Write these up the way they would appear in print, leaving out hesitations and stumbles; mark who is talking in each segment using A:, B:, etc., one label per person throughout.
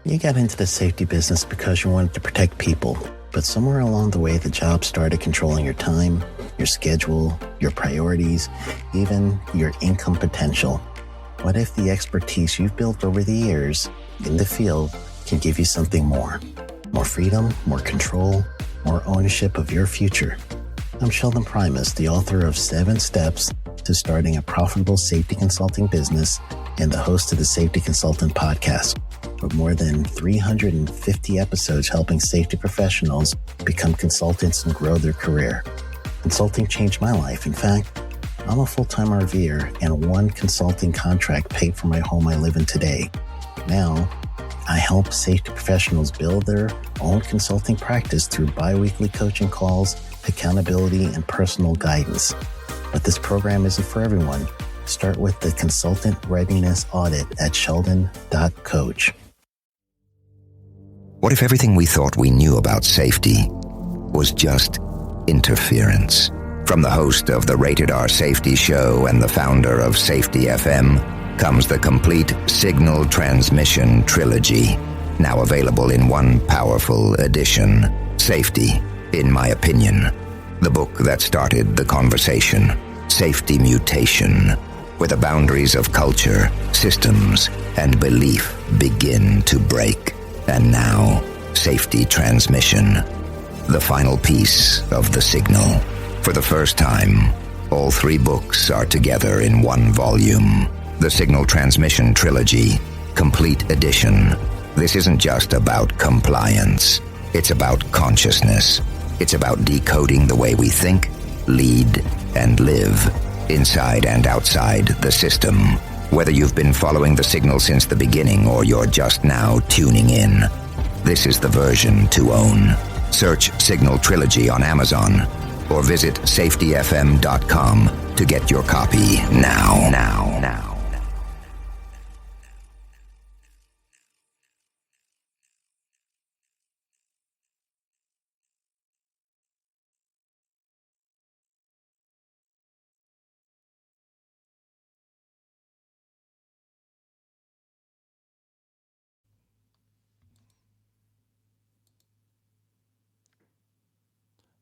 A: You got into the safety business because you wanted to protect people, but somewhere along the way, the job started controlling your time, your schedule, your priorities, even your income potential. What if the expertise you've built over the years in the field can give you something more? More freedom, more control, more ownership of your future. I'm Sheldon Primus, the author of 7 Steps to Starting a Profitable Safety Consulting Business and the host of the Safety Consultant Podcast, with more than 350 episodes helping safety professionals become consultants and grow their career. Consulting changed my life. In fact, I'm a full-time RVer, and one consulting contract paid for my home I live in today. Now, I help safety professionals build their own consulting practice through bi-weekly coaching calls, accountability, and personal guidance. But this program isn't for everyone. Start with the Consultant Readiness Audit at sheldon.coach.
B: What if everything we thought we knew about safety was just interference? From the host of the Rated R Safety Show and the founder of Safety FM comes the complete Signal Transmission Trilogy, now available in one powerful edition. Safety, in my opinion, the book that started the conversation. Safety Mutation, where the boundaries of culture, systems, and belief begin to break. And now, Safety Transmission, the final piece of the signal. For the first time, all 3 books are together in one volume. The Signal Transmission Trilogy, Complete Edition. This isn't just about compliance. It's about consciousness. It's about decoding the way we think, lead, and live, inside and outside the system. Whether you've been following the signal since the beginning or you're just now tuning in, this is the version to own. Search Signal Trilogy on Amazon or visit safetyfm.com to get your copy now.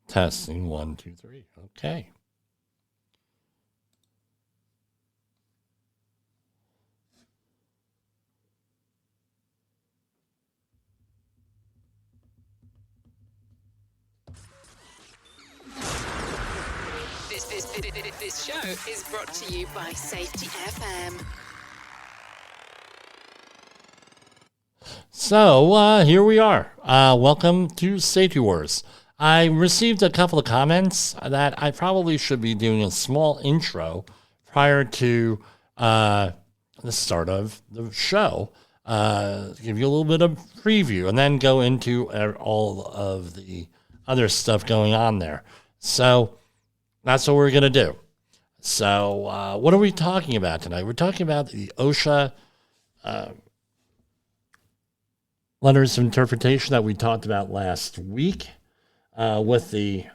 C: Testing 1, 2, 3. Okay.
D: This show is brought to you by Safety FM.
C: So here we are. Welcome to Safety Wars. I received a couple of comments that I probably should be doing a small intro prior to the start of the show. Give you a little bit of preview and then go into all of the other stuff going on there. So that's what we're going to do. So what are we talking about tonight? We're talking about the OSHA letters of interpretation that we talked about last week. With the,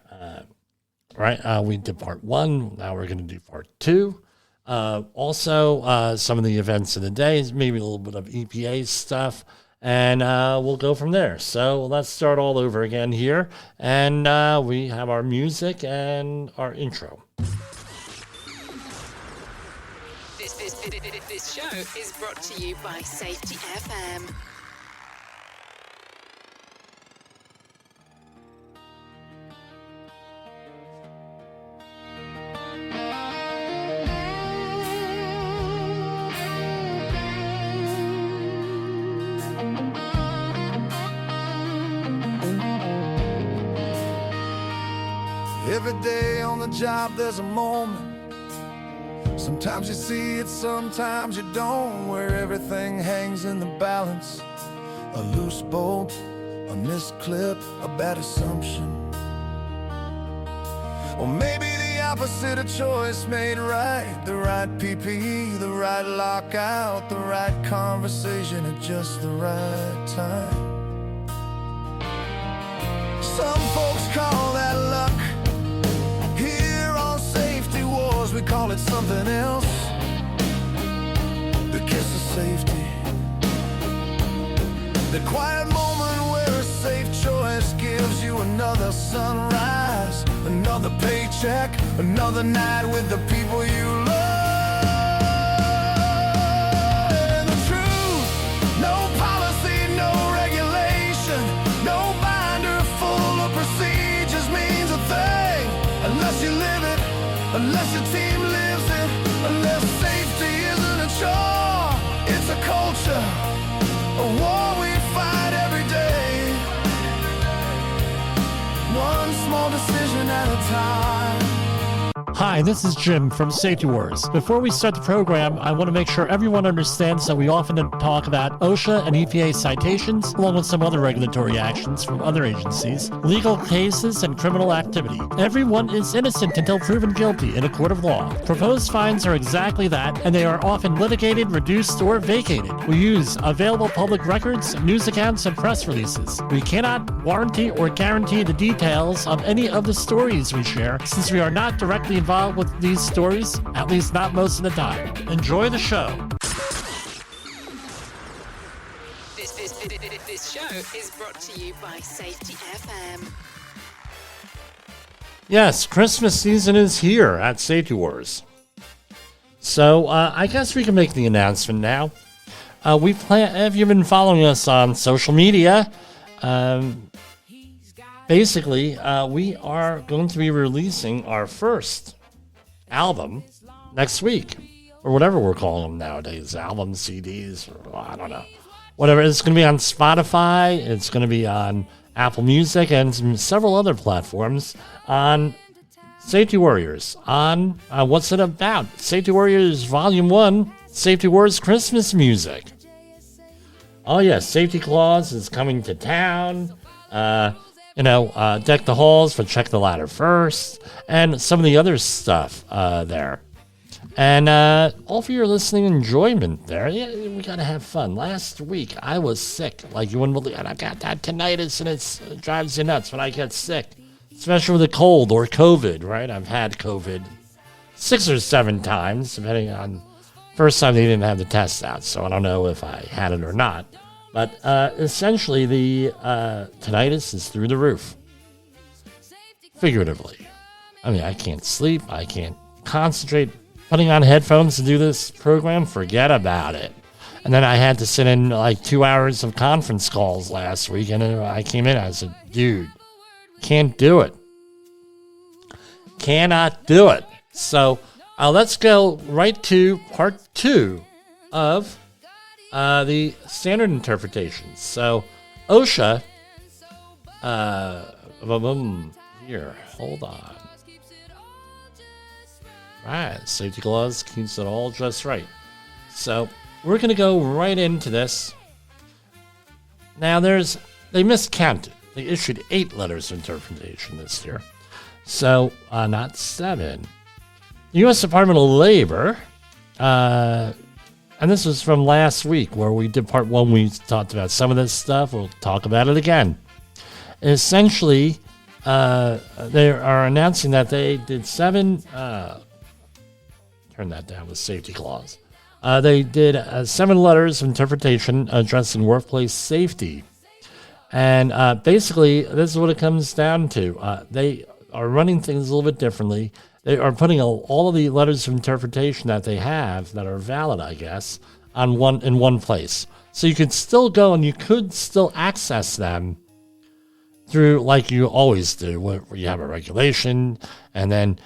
C: we did part 1. Now we're going to do part 2. Also, some of the events of the day, maybe a little bit of EPA stuff, and we'll go from there. So let's start all over again here. And we have our music and our intro.
D: This show is brought to you by Safety FM.
E: Every day on the job there's a moment. Sometimes you see it, sometimes you don't, where everything hangs in the balance. A loose bolt, a missed clip, a bad assumption. Or maybe the opposite, a choice made right. The right PPE, the right lockout, the right conversation at just the right time. Some folks call that luck. Here on Safety Wars we call it something else. The kiss of safety. The quiet moment where a safe choice gives you another sunrise, another paycheck, another night with the people you love. And the truth, no policy, no regulation, no binder full of procedures means a thing unless you live it, unless your team lives it, unless safety isn't a chore, it's a culture, a war we fight every day, one small decision at a time.
C: Hi, this is Jim from Safety Wars. Before we start the program, I want to make sure everyone understands that we often talk about OSHA and EPA citations, along with some other regulatory actions from other agencies, legal cases, and criminal activity. Everyone is innocent until proven guilty in a court of law. Proposed fines are exactly that, and they are often litigated, reduced, or vacated. We use available public records, news accounts, and press releases. We cannot warranty or guarantee the details of any of the stories we share, since we are not directly involved with these stories, at least not most of the time. Enjoy the show.
D: This show is brought to you by Safety FM.
C: Yes, Christmas season is here at Safety Wars. So I guess we can make the announcement now. If you've been following us on social media, basically, we are going to be releasing our first album next week, or whatever we're calling them nowadays, albums, CDs, or I don't know. Whatever. It's going to be on Spotify, it's going to be on Apple Music, and several other platforms on Safety Warriors. On What's It About? Safety Warriors Volume 1, Safety Wars Christmas Music. Oh yes, Safety Claus is coming to town. Deck the halls for Check the Ladder First, and some of the other stuff there. And all for your listening enjoyment there. Yeah, we got to have fun. Last week, I was sick. Like you wouldn't believe it. I got that tinnitus, and it drives you nuts when I get sick. Especially with a cold or COVID, right? I've had COVID 6 or 7 times, depending on... First time they didn't have the test out, so I don't know if I had it or not. But essentially, the tinnitus is through the roof. Figuratively. I mean, I can't sleep. I can't concentrate. Putting on headphones to do this program, forget about it. And then I had to sit in like 2 hours of conference calls last week. And I came in, I said, dude, can't do it. Cannot do it. So let's go right to part 2 of the standard interpretations. So OSHA, here, hold on. Right, Safety Claus keeps it all just right. So we're going to go right into this. Now they miscounted. They issued 8 letters of interpretation this year. So, not 7. The U.S. Department of Labor, and this was from last week where we did part 1. We talked about some of this stuff. We'll talk about it again. Essentially, they are announcing that they did 7... turn that down with Safety Clause. They did 7 letters of interpretation addressing workplace safety. And basically, this is what it comes down to. They are running things a little bit differently. They are putting all of the letters of interpretation that they have that are valid, I guess, in one place. So you could still go and you could still access them through, like you always do, where you have a regulation, and then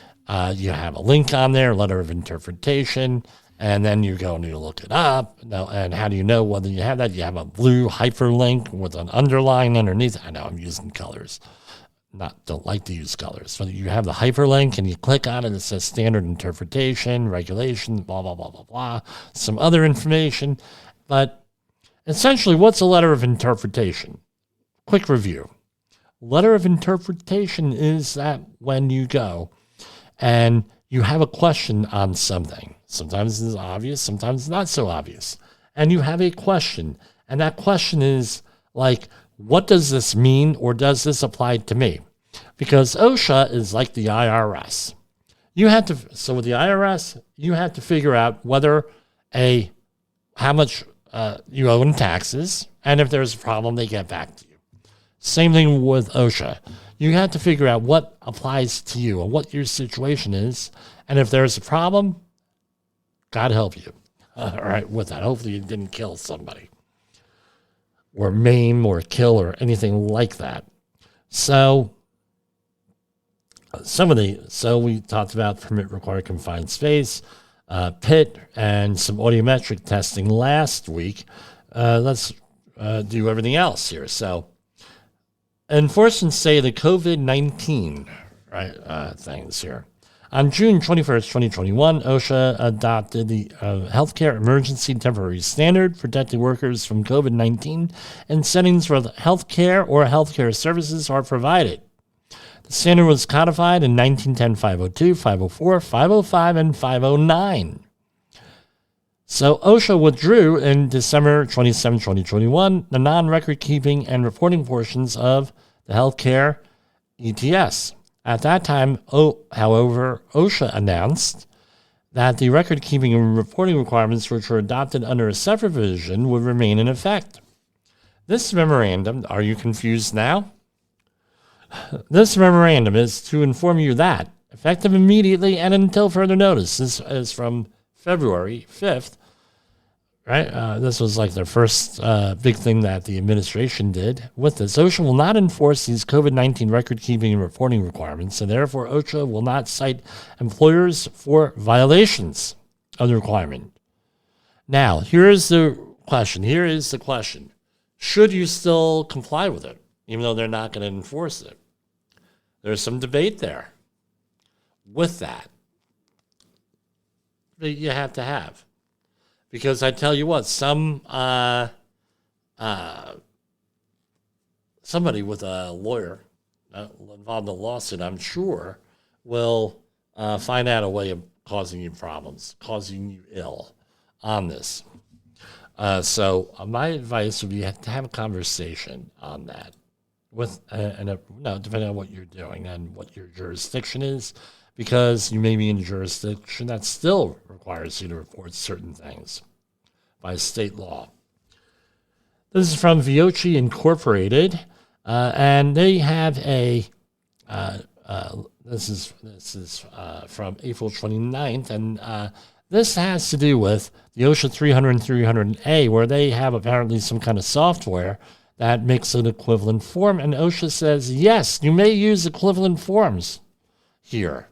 C: you have a link on there, letter of interpretation, and then you go and you look it up. Now, and how do you know whether you have that? You have a blue hyperlink with an underline underneath. I know I'm using colors. Don't like to use colors. So you have the hyperlink and you click on it. It says standard interpretation, regulation, blah, blah, blah, blah, blah. Some other information. But essentially, what's a letter of interpretation? Quick review. Letter of interpretation is that when you go and you have a question on something. Sometimes it's obvious, sometimes it's not so obvious. And you have a question. And that question is like, what does this mean, or does this apply to me? Because OSHA is like the IRS. So with the IRS, you have to figure out whether how much you owe in taxes, and if there's a problem, they get back to you. Same thing with OSHA. You have to figure out what applies to you and what your situation is, and if there's a problem, God help you. All right, with that. Hopefully you didn't kill somebody or maim or kill or anything like that. So we talked about permit required confined space, PIT, and some audiometric testing last week. Let's do everything else here. So enforcement say the COVID-19 things here. On June 21st, 2021, OSHA adopted the Healthcare Emergency Temporary Standard protecting workers from COVID-19 in settings where healthcare or healthcare services are provided. The standard was codified in 1910-502, 504, 505, and 509. So OSHA withdrew in December 27, 2021, the non-record keeping and reporting portions of the healthcare ETS. At that time, however, OSHA announced that the record-keeping and reporting requirements which were adopted under a separate provision would remain in effect. This memorandum, are you confused now? This memorandum is to inform you that, effective immediately and until further notice, this is from February 5th, right? This was like their first big thing that the administration did with this. OSHA will not enforce these COVID-19 record-keeping and reporting requirements, and therefore OSHA will not cite employers for violations of the requirement. Now, here is the question. Should you still comply with it, even though they're not going to enforce it? There's some debate there with that you have to have. Because I tell you what, somebody with a lawyer involved in a lawsuit, I'm sure, will find out a way of causing you problems, causing you ill on this. So my advice would be to have a conversation on that with, depending on what you're doing and what your jurisdiction is, because you may be in a jurisdiction that still requires you to report certain things by state law. This is from Viochi Incorporated, and they have a, this is from April 29th, and this has to do with the OSHA 300 and 300A, where they have apparently some kind of software that makes an equivalent form, and OSHA says, yes, you may use equivalent forms here.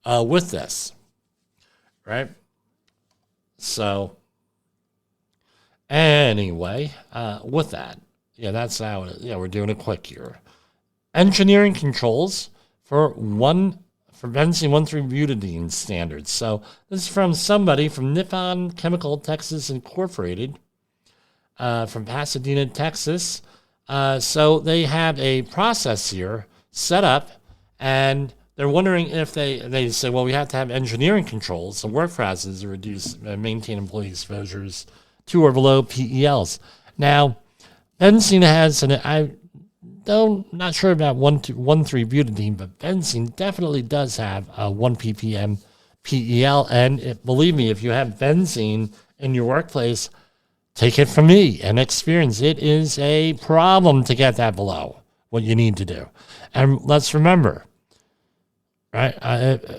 C: With this, right? So, anyway, with that, that's how we're doing it quick here. Engineering controls for benzene 1,3-butadiene standards. So, this is from somebody from Nippon Chemical Texas Incorporated, from Pasadena, Texas. So, they have a process here set up, and they're wondering if they say, well, we have to have engineering controls, so work processes to reduce and maintain employee exposures to or below PELs. Now, benzene has, not sure about 1,3-butadiene, but benzene definitely does have a 1 ppm PEL, and believe me, if you have benzene in your workplace, take it from me and experience. It is a problem to get that below what you need to do. And let's remember, right?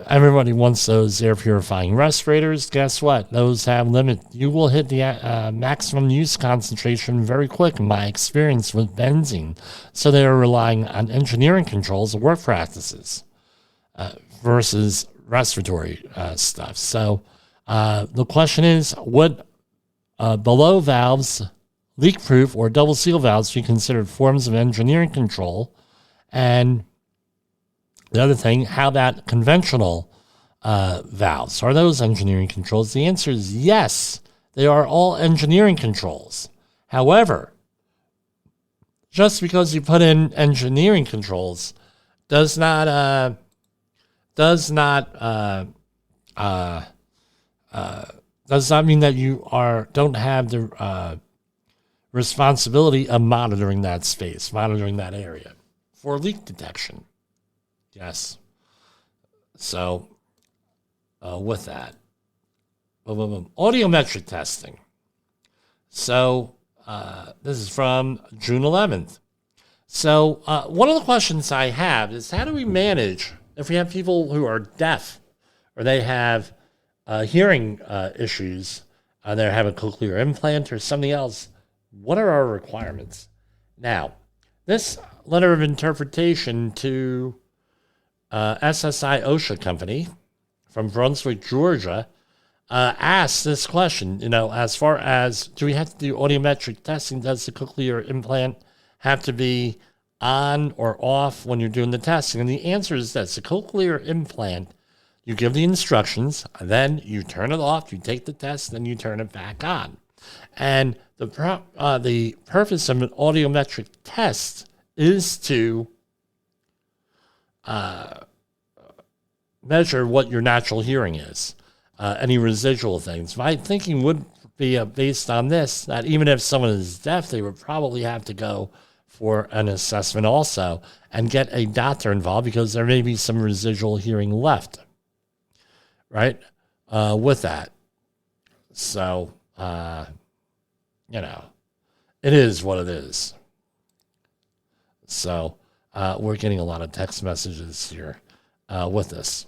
C: Everybody wants those air purifying respirators. Guess what? Those have limit. You will hit the maximum use concentration very quick, in my experience with benzene. So they are relying on engineering controls of work practices versus respiratory stuff. So the question is, would below valves, leak-proof, or double seal valves be considered forms of engineering control? And the other thing, how about conventional valves? Are those engineering controls? The answer is yes. They are all engineering controls. However, just because you put in engineering controls does not mean that you don't have the responsibility of monitoring that space, monitoring that area for leak detection. Yes. So, with that, audiometric testing. So this is from June 11th. So one of the questions I have is, how do we manage if we have people who are deaf or they have hearing issues, they have a cochlear implant or something else? What are our requirements? Now, this letter of interpretation to SSI OSHA Company from Brunswick, Georgia, asks this question, as far as, do we have to do audiometric testing? Does the cochlear implant have to be on or off when you're doing the testing? And the answer is this: the cochlear implant, you give the instructions, then you turn it off, you take the test, then you turn it back on. And the purpose of an audiometric test is to measure what your natural hearing is, any residual things. My thinking would be based on this, that even if someone is deaf, they would probably have to go for an assessment also and get a doctor involved, because there may be some residual hearing left, right, with that. So, it is what it is. So we're getting a lot of text messages here with this.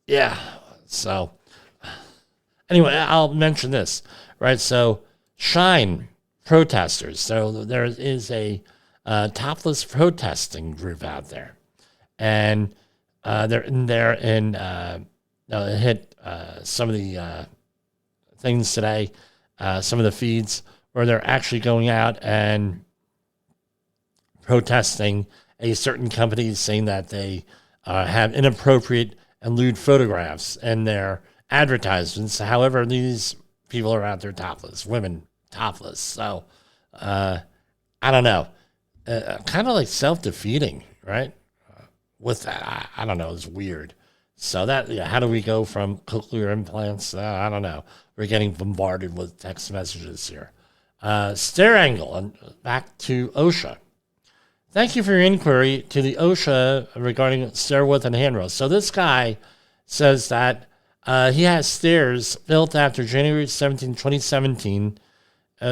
C: Yeah. So anyway, I'll mention this, right? So Shine protesters. So there is a topless protesting group out there, and they're in there, and it hit some of the things today, some of the feeds where they're actually going out and protesting a certain company, saying that they have inappropriate and lewd photographs in their advertisements. However, these people are out there topless, women topless. So I don't know, kind of like self-defeating, right? With that, I don't know, it's weird. So that, how do we go from cochlear implants? I don't know. We're getting bombarded with text messages here. Stair angle, and back to OSHA. Thank you for your inquiry to the OSHA regarding stair width and handrails. So this guy says that he has stairs built after January 17, 2017,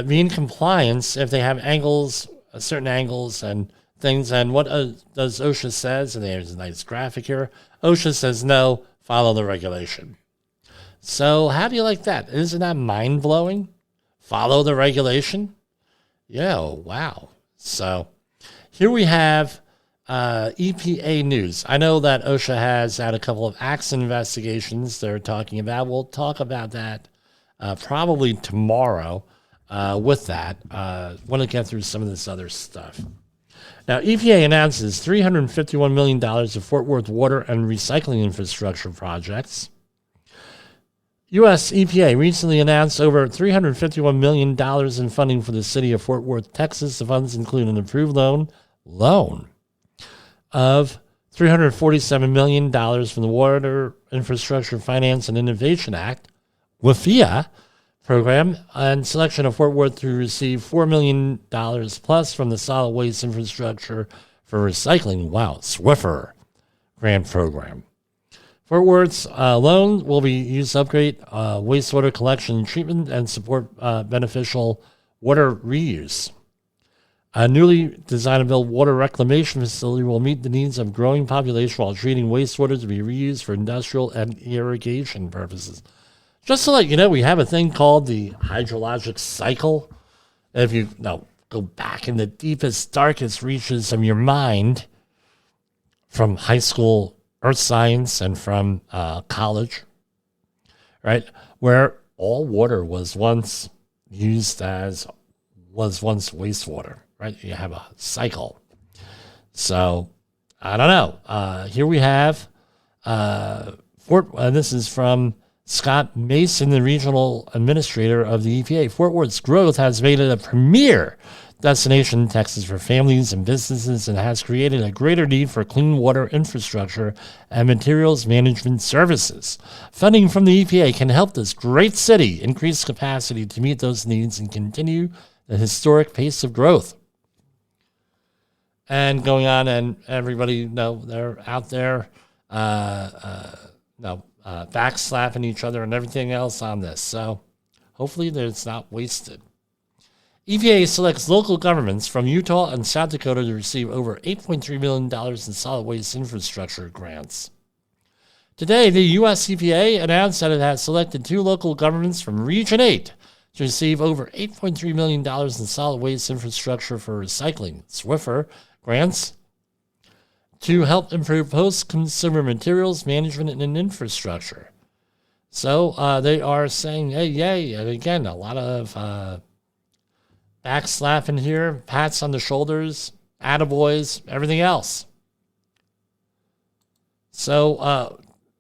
C: be in compliance if they have angles, certain angles and things. And what does OSHA says? And there's a nice graphic here. OSHA says no, follow the regulation. So how do you like that? Isn't that mind-blowing? Follow the regulation? Yeah, wow. So here we have EPA news. I know that OSHA has had a couple of accident investigations they're talking about. We'll talk about that probably tomorrow with that. Want to get through some of this other stuff. Now, EPA announces $351 million of Fort Worth water and recycling infrastructure projects. U.S. EPA recently announced over $351 million in funding for the city of Fort Worth, Texas. The funds include an approved loan of $347 million from the Water Infrastructure Finance and Innovation Act, WIFIA, program, and selection of Fort Worth to receive $4 million plus from the Solid Waste Infrastructure for Recycling, SWIFR grant program. Fort Worth's loan will be used to upgrade wastewater collection and treatment and support beneficial water reuse. A newly designed and built water reclamation facility will meet the needs of a growing population while treating wastewater to be reused for industrial and irrigation purposes. Just to let you know, we have a thing called the hydrologic cycle. If you go back in the deepest, darkest reaches of your mind from high school earth science and from college, right, where all water was once wastewater, right? You have a cycle. So, I don't know. Here we have this is from Scott Mason, the regional administrator of the EPA. Fort Worth's growth has made it a premier destination in Texas for families and businesses, and has created a greater need for clean water infrastructure and materials management services. Funding from the EPA can help this great city increase capacity to meet those needs and continue the historic pace of growth. And going on, and everybody they're out there backslapping each other and everything else on this. So hopefully it's not wasted. EPA selects local governments from Utah and South Dakota to receive over $8.3 million in solid waste infrastructure grants. Today, the U.S. EPA announced that it has selected 2 local governments from Region 8 to receive over $8.3 million in solid waste infrastructure for recycling, SWIFR, grants to help improve post-consumer materials management and infrastructure. So they are saying, hey, yay. And again, a lot of backslapping here, pats on the shoulders, attaboys, everything else. So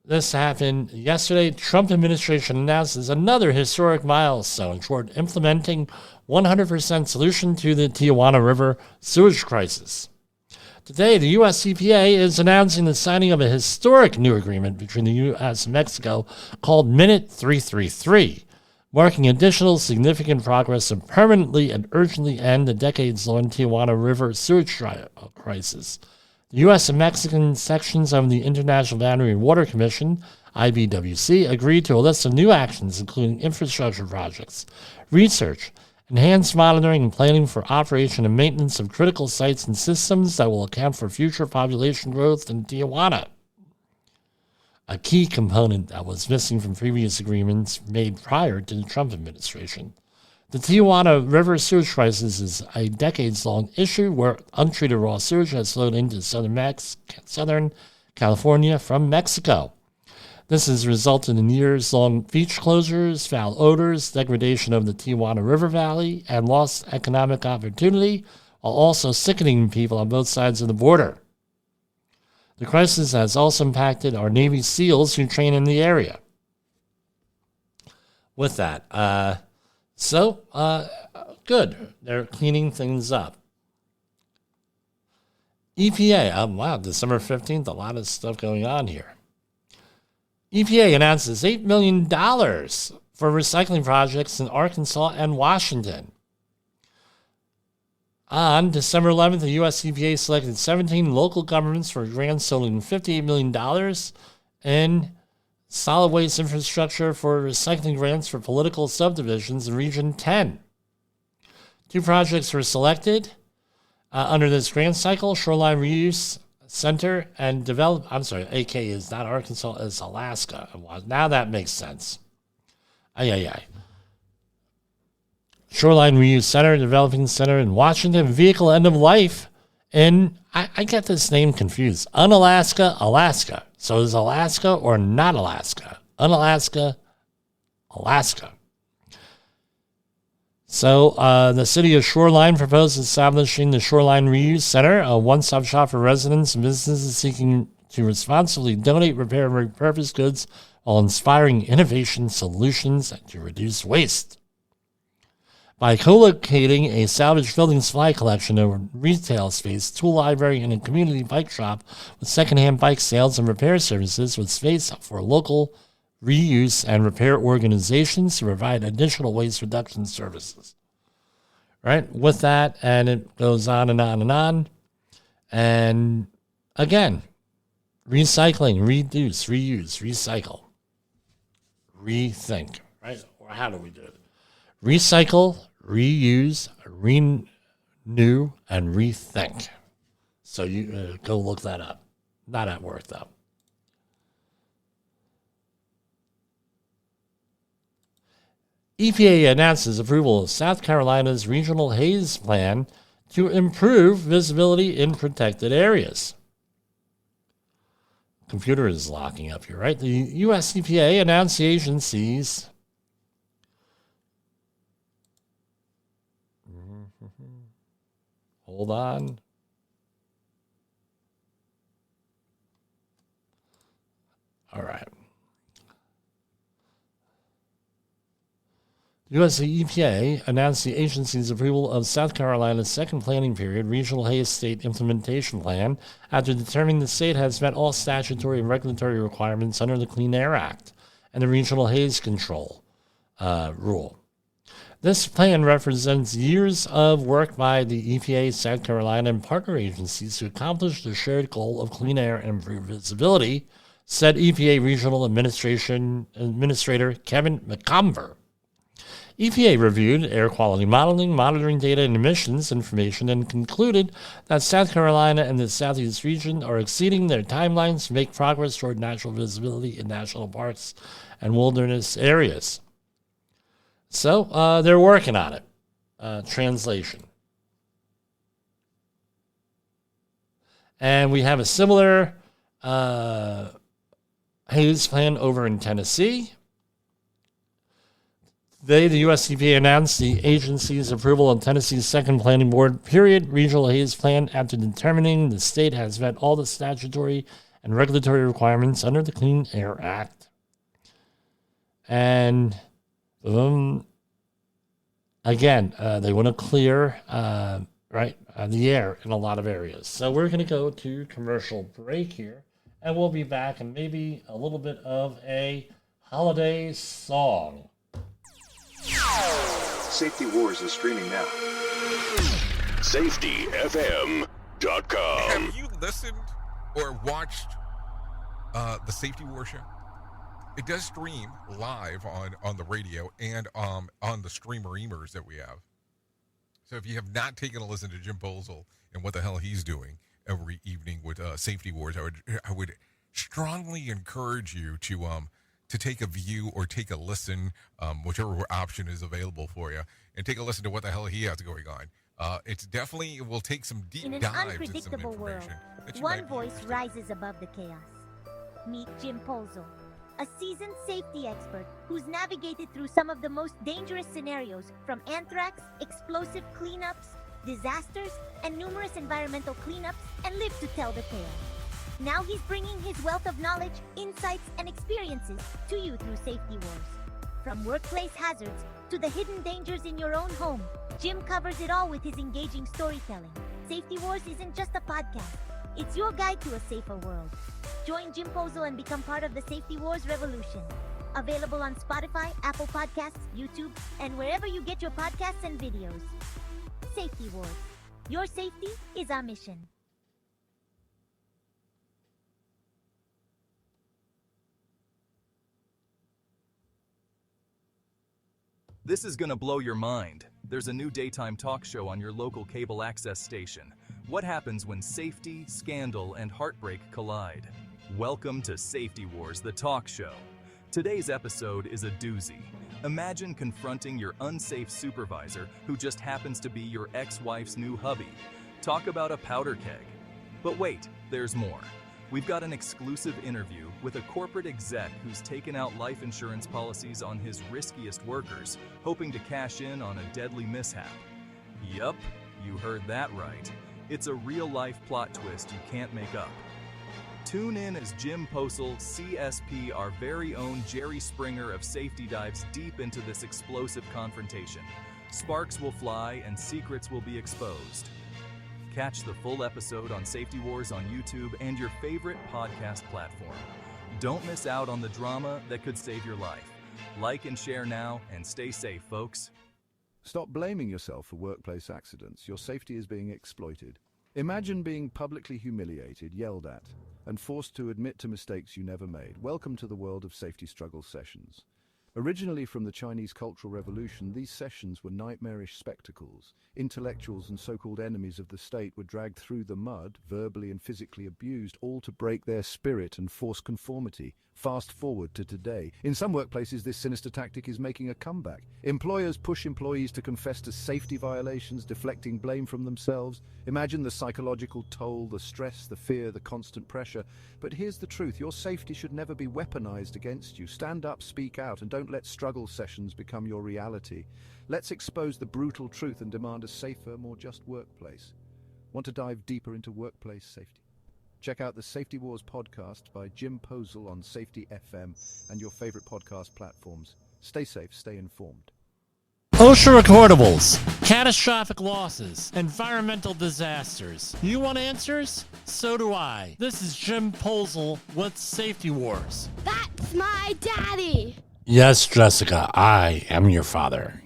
C: this happened yesterday. Trump administration announces another historic milestone toward implementing 100% solution to the Tijuana River sewage crisis. Today, the U.S. EPA is announcing the signing of a historic new agreement between the U.S. and Mexico called Minute 333, marking additional significant progress to permanently and urgently end the decades-long Tijuana River sewage crisis. The U.S. and Mexican sections of the International Boundary and Water Commission, IBWC, agreed to a list of new actions, including infrastructure projects, research, enhanced monitoring and planning for operation and maintenance of critical sites and systems that will account for future population growth in Tijuana, a key component that was missing from previous agreements made prior to the Trump administration. The Tijuana River sewage crisis is a decades-long issue where untreated raw sewage has flowed into Southern California from Mexico. This has resulted in years-long beach closures, foul odors, degradation of the Tijuana River Valley, and lost economic opportunity, while also sickening people on both sides of the border. The crisis has also impacted our Navy SEALs who train in the area. With that, good. They're cleaning things up. EPA, wow, December 15th, a lot of stuff going on here. EPA announces $8 million for recycling projects in Arkansas and Washington. On December 11th, the U.S. EPA selected 17 local governments for grants totaling $58 million in solid waste infrastructure for recycling grants for political subdivisions in Region 10. 2 projects were selected under this grant cycle: Shoreline Reuse Center and AK is not Arkansas, it's Alaska. Now that makes sense. Shoreline Reuse Center, Developing Center in Washington, Vehicle End of Life in, I get this name confused, Unalaska, Alaska. So is Alaska or not Alaska? Unalaska, Alaska. So the city of Shoreline proposed establishing the Shoreline Reuse Center, a one-stop shop for residents and businesses seeking to responsibly donate, repair, and repurpose goods while inspiring innovation solutions to reduce waste. By co-locating a salvage building supply collection over retail space, tool library, and a community bike shop with secondhand bike sales and repair services with space for local reuse and repair organizations to provide additional waste reduction services. Right? With that, and it goes on and on and on. And again, recycling, reduce, reuse, recycle, rethink. Right? Or how do we do it? Recycle, reuse, renew, and rethink. So you go look that up. Not at work, though. EPA announces approval of South Carolina's Regional Haze Plan to improve visibility in protected areas. Computer is locking up here, right? The U.S. EPA announced the agency's hold on. All right. The U.S. EPA announced the agency's approval of South Carolina's second planning period Regional Haze State Implementation Plan after determining the state has met all statutory and regulatory requirements under the Clean Air Act and the Regional Haze Control Rule. This plan represents years of work by the EPA, South Carolina, and partner agencies to accomplish the shared goal of clean air and improved visibility said EPA Regional Administrator Kevin McComber. EPA reviewed air quality modeling, monitoring data, and emissions information and concluded that South Carolina and the Southeast region are exceeding their timelines to make progress toward natural visibility in national parks and wilderness areas. So they're working on it. Translation. And we have a similar haze plan over in Tennessee. Today, the U.S. EPA announced the agency's approval of Tennessee's second planning board period regional haze plan after determining the state has met all the statutory and regulatory requirements under the Clean Air Act. And again, they want to clear the air in a lot of areas. So we're going to go to commercial break here, and we'll be back and maybe a little bit of a holiday song.
F: Safety Wars is streaming now.
G: SafetyFM.com.
H: Have you listened or watched the Safety War show? It does stream live on the radio and on the streamer-emers that we have. So if you have not taken a listen to Jim Posel and what the hell he's doing every evening with Safety Wars, I would strongly encourage you to take a view or take a listen, whichever option is available for you, and take a listen to what the hell he has going on. It will take some deep dives.
I: In an unpredictable world, one voice rises above the chaos. Meet Jim Posel, a seasoned safety expert who's navigated through some of the most dangerous scenarios, from anthrax, explosive cleanups, disasters, and numerous environmental cleanups, and lived to tell the tale. Now he's bringing his wealth of knowledge, insights, and experiences to you through Safety Wars. From workplace hazards to the hidden dangers in your own home, Jim covers it all with his engaging storytelling. Safety Wars isn't just a podcast, it's your guide to a safer world. Join Jim Posel and become part of the Safety Wars revolution. Available on Spotify, Apple Podcasts, YouTube, and wherever you get your podcasts and videos. Safety Wars. Your safety is our mission.
J: This is gonna blow your mind. There's a new daytime talk show on your local cable access station. What happens when safety, scandal, and heartbreak collide? Welcome to Safety Wars, the talk show. Today's episode is a doozy. Imagine confronting your unsafe supervisor who just happens to be your ex-wife's new hubby. Talk about a powder keg. But wait, there's more. We've got an exclusive interview with a corporate exec who's taken out life insurance policies on his riskiest workers, hoping to cash in on a deadly mishap. Yup, you heard that right. It's a real-life plot twist you can't make up. Tune in as Jim Posel, CSP, our very own Jerry Springer of safety, dives deep into this explosive confrontation. Sparks will fly and secrets will be exposed. Catch the full episode on Safety Wars on YouTube and your favorite podcast platform. Don't miss out on the drama that could save your life. Like and share now, and stay safe, folks.
K: Stop blaming yourself for workplace accidents. Your safety is being exploited. Imagine being publicly humiliated, yelled at, and forced to admit to mistakes you never made. Welcome to the world of safety struggle sessions. Originally from the Chinese Cultural Revolution, these sessions were nightmarish spectacles. Intellectuals and so-called enemies of the state were dragged through the mud, verbally and physically abused, all to break their spirit and force conformity. Fast forward to today. In some workplaces, this sinister tactic is making a comeback. Employers push employees to confess to safety violations, deflecting blame from themselves. Imagine the psychological toll, the stress, the fear, the constant pressure. But here's the truth. Your safety should never be weaponized against you. Stand up, speak out, and don't let struggle sessions become your reality. Let's expose the brutal truth and demand a safer, more just workplace. Want to dive deeper into workplace safety? Check out the Safety Wars podcast by Jim Posel on Safety FM and your favorite podcast platforms. Stay safe, stay informed.
C: OSHA recordables, catastrophic losses, environmental disasters. You want answers? So do I. This is Jim Posel with Safety Wars.
L: That's my daddy.
C: Yes, Jessica, I am your father.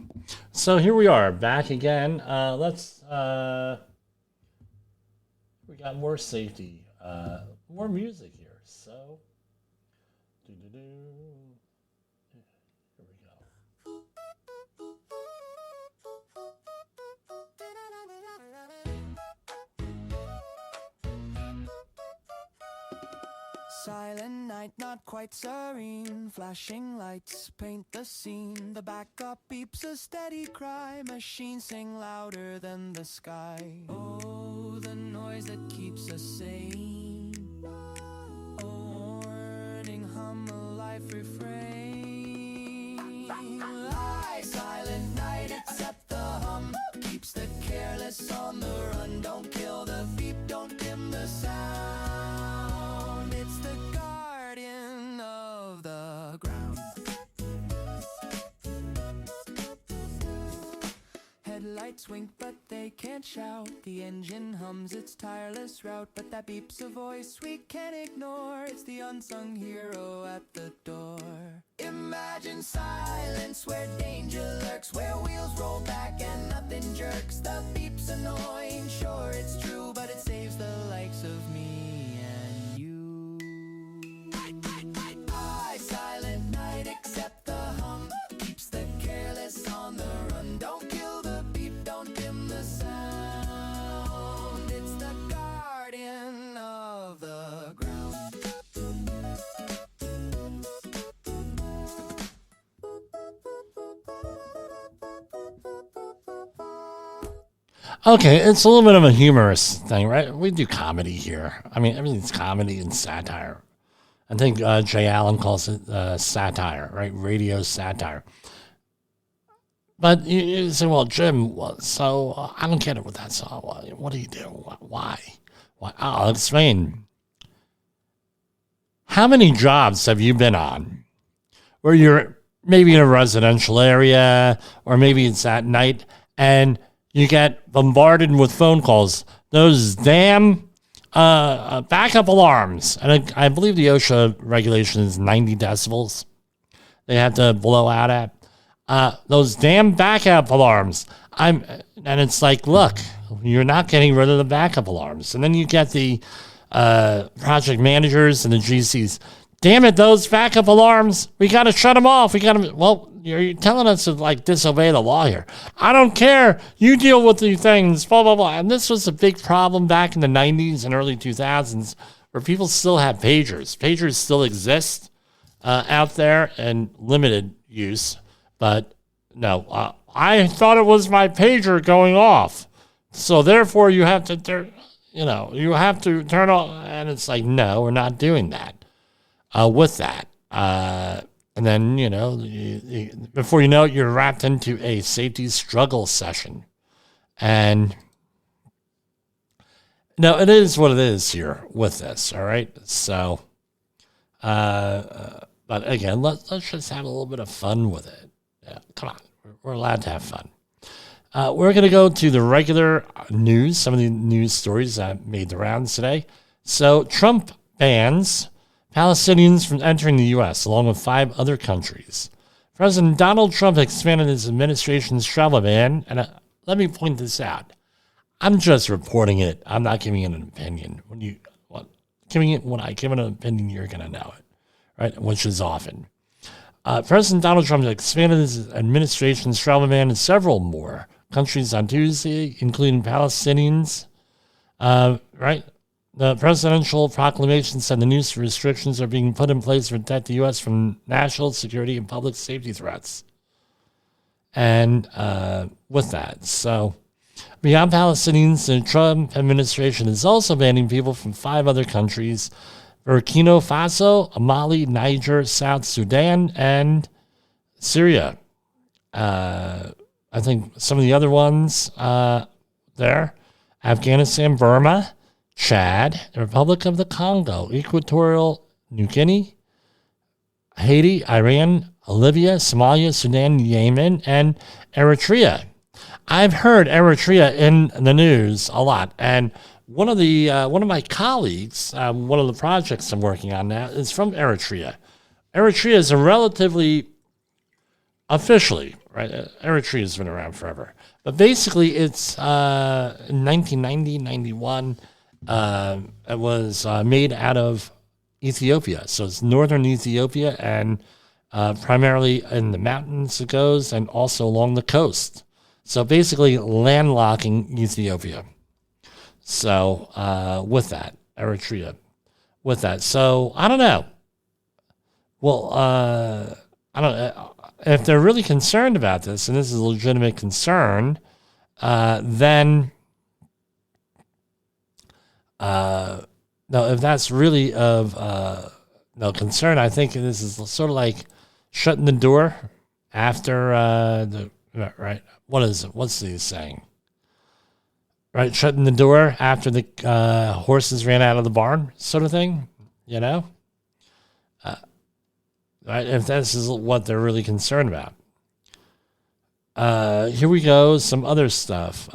C: So here we are, back again. We got more safety, more music here. So
G: Silent night, not quite serene. Flashing lights paint the scene. The backup beeps a steady cry. Machines sing louder than the sky. Oh, the noise that keeps us sane. A warning hum, a life refrain. High, silent night, except the hum keeps the careless on the run. Don't kill the beep, don't dim the sound. It's the guardian of the ground. Headlights wink, but they can't shout. The engine hums its tireless route, but that beep's a voice we can't ignore. It's the unsung hero at the door. Imagine silence where danger lurks, where wheels roll back and nothing jerks. The beep's annoying, sure it's true, but it saves the likes of me and you. High, silent night, except the hum keeps the careless on the run. Don't kill the beep, don't dim the sound. It's the guardian of the ground.
C: Okay, it's a little bit of a humorous thing, right? We do comedy here. I mean, everything's comedy and satire. I think Jay Allen calls it satire, right? Radio satire. But you say, well, Jim, so I don't get it with that song. What do you do? Why? I'll explain. How many jobs have you been on where you're maybe in a residential area or maybe it's at night and you get bombarded with phone calls? Those damn backup alarms. And I believe the OSHA regulation is 90 decibels. They have to blow out at. Those damn backup alarms. And it's like, look, you're not getting rid of the backup alarms. And then you get the project managers and the GCs. Damn it, those backup alarms. We got to shut them off. Well, you're telling us to like disobey the law here. I don't care. You deal with these things, blah, blah, blah. And this was a big problem back in the 90s and early 2000s where people still have pagers. Pagers still exist out there in limited use. But no, I thought it was my pager going off. So therefore you have to, you have to turn off. And it's like, no, we're not doing that with that. And then, before you know it, you're wrapped into a safety struggle session. And no, it is what it is here with this. All right. So, but again, let's just have a little bit of fun with it. Yeah, come on. We're allowed to have fun. We're going to go to the regular news, some of the news stories that made the rounds today. So Trump bans Palestinians from entering the U.S., along with 5 other countries. President Donald Trump expanded his administration's travel ban, and let me point this out. I'm just reporting it. I'm not giving it an opinion. When I give it an opinion, you're going to know it, right? Which is often. President Donald Trump expanded his administration's travel ban to several more countries on Tuesday, including Palestinians, right? The presidential proclamation said the new restrictions are being put in place to protect the U.S. from national security and public safety threats. And with that, so beyond Palestinians, the Trump administration is also banning people from 5 other countries: Burkina Faso, Mali, Niger, South Sudan, and Syria. I think some of the other ones there: Afghanistan, Burma, Chad, the Republic of the Congo, Equatorial Guinea, Haiti, Iran, Libya, Somalia, Sudan, Yemen, and Eritrea. I've heard Eritrea in the news a lot, and one of my colleagues, one of the projects I'm working on now, is from Eritrea. Eritrea is a relatively, officially, right? Eritrea has been around forever, but basically it's in 1990, 91. It was made out of Ethiopia. So it's northern Ethiopia, and primarily in the mountains it goes, and also along the coast. So basically landlocking Ethiopia. So with that, Eritrea. With that. So I don't know. Well, I don't know. If they're really concerned about this, and this is a legitimate concern, then no, if that's really of no concern, I think this is sort of like shutting the door after the right. What is it? What's he saying? Right, shutting the door after the horses ran out of the barn, sort of thing. You know. Right, if this is what they're really concerned about. Here we go, some other stuff.